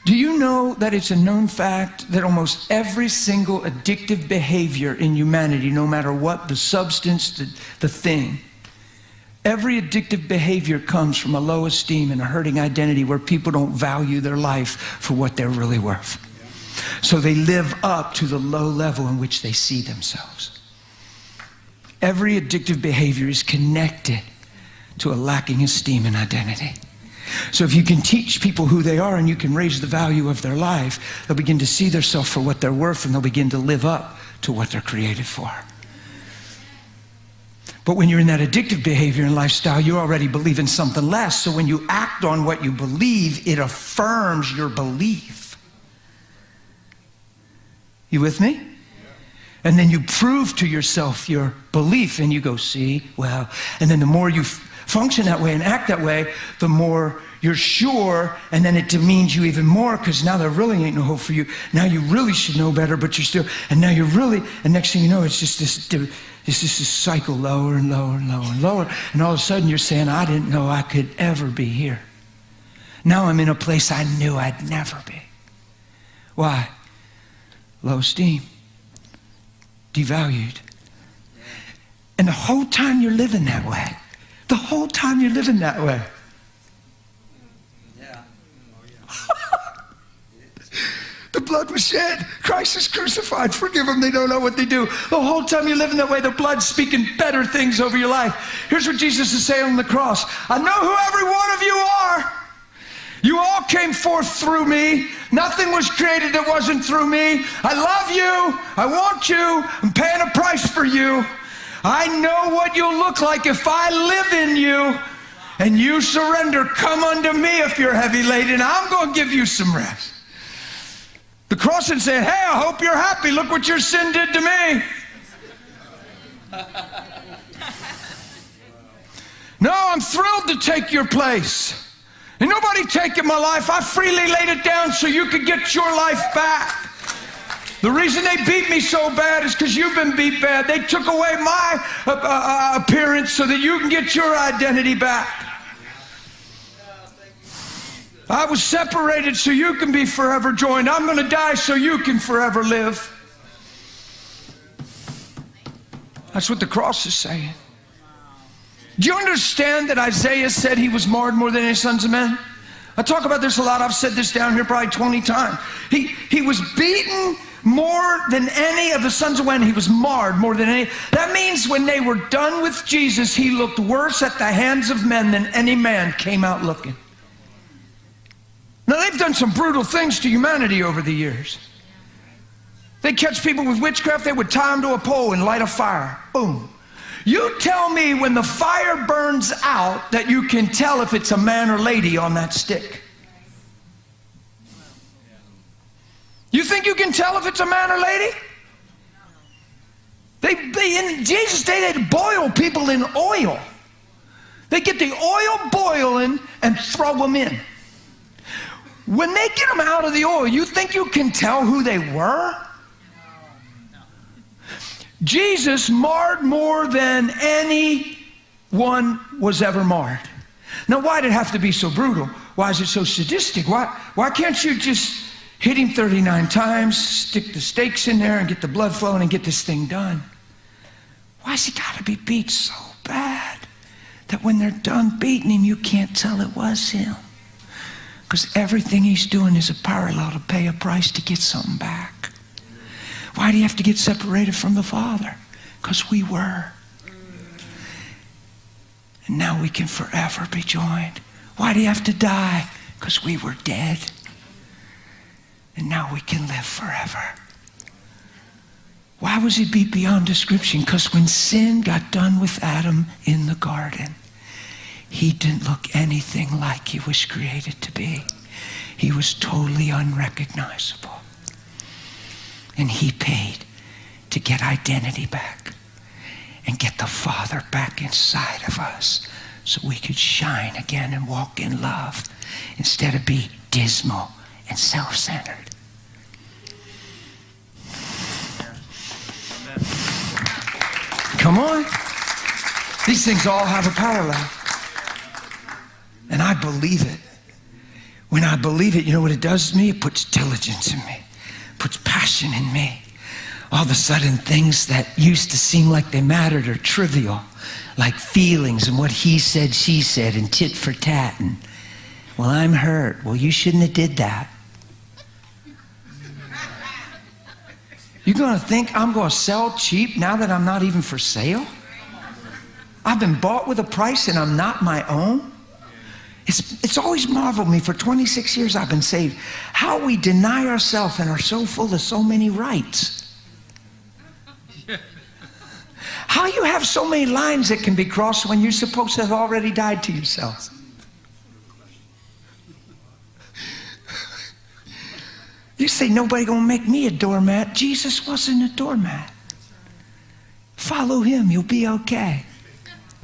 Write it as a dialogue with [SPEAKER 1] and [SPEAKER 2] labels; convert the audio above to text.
[SPEAKER 1] Do you know that it's a known fact that almost every single addictive behavior in humanity, no matter what the substance, the thing, every addictive behavior comes from a low esteem and a hurting identity where people don't value their life for what they're really worth. So they live up to the low level in which they see themselves. Every addictive behavior is connected to a lacking esteem and identity. So if you can teach people who they are and you can raise the value of their life, they'll begin to see themselves for what they're worth and they'll begin to live up to what they're created for. But when you're in that addictive behavior and lifestyle, you already believe in something less. So when you act on what you believe, it affirms your belief. You with me? And then you prove to yourself your belief and you go, see, well, and then the more you function that way and act that way, the more you're sure, and then it demeans you even more because now there really ain't no hope for you. Now you really should know better, but you're still, and now you're really, and next thing you know, it's just this cycle, lower and lower and lower and lower, and all of a sudden you're saying, I didn't know I could ever be here. Now I'm in a place I knew I'd never be. Why? Low esteem. Devalued. And the whole time you're living that way. The whole time you're living that way. Yeah. The blood was shed. Christ is crucified. Forgive them. They don't know what they do. The whole time you're living that way, the blood's speaking better things over your life. Here's what Jesus is saying on the cross. I know who every one of you are. You all came forth through me. Nothing was created that wasn't through me. I love you. I want you. I'm paying a price for you. I know what you'll look like if I live in you and you surrender. Come unto me if you're heavy laden. I'm going to give you some rest. The cross is saying, hey, I hope you're happy. Look what your sin did to me. No, I'm thrilled to take your place. And nobody taking my life. I freely laid it down so you could get your life back. The reason they beat me so bad is because you've been beat bad. They took away my appearance so that you can get your identity back. I was separated so you can be forever joined. I'm going to die so you can forever live. That's what the cross is saying. Do you understand that Isaiah said he was marred more than any sons of men? I talk about this a lot. I've said this down here probably 20 times. He was beaten more than any of the sons of men. He was marred more than any. That means when they were done with Jesus, he looked worse at the hands of men than any man came out looking. Now, they've done some brutal things to humanity over the years. They catch people with witchcraft, they would tie them to a pole and light a fire. Boom. You tell me when the fire burns out that you can tell if it's a man or lady on that stick. You think you can tell if it's a man or lady? In Jesus' day, they'd boil people in oil. They get the oil boiling and throw them in. When they get them out of the oil, you think you can tell who they were? Jesus marred more than anyone was ever marred. Now, why did it have to be so brutal? Why is it so sadistic? Why can't you just hit him 39 times, stick the stakes in there and get the blood flowing and get this thing done? Why's he got to be beat so bad that when they're done beating him, you can't tell it was him? Because everything he's doing is a parallel to pay a price to get something back. Why do you have to get separated from the Father? Because we were. And now we can forever be joined. Why do you have to die? Because we were dead. And now we can live forever. Why was he beat beyond description? Because when sin got done with Adam in the garden, he didn't look anything like he was created to be. He was totally unrecognizable. And he paid to get identity back and get the Father back inside of us so we could shine again and walk in love instead of be dismal and self-centered. Come on. These things all have a parallel. And I believe it. When I believe it, you know what it does to me? It puts diligence in me, puts passion in me. All of a sudden, things that used to seem like they mattered are trivial, like feelings and what he said, she said, and tit for tat. And, well, I'm hurt. Well, you shouldn't have did that. You're going to think I'm going to sell cheap now that I'm not even for sale? I've been bought with a price and I'm not my own? It's always marveled me. For 26 years I've been saved. How we deny ourselves and are so full of so many rights. How you have so many lines that can be crossed when you're supposed to have already died to yourself. You say, nobody gonna make me a doormat. Jesus wasn't a doormat. Follow him, you'll be okay.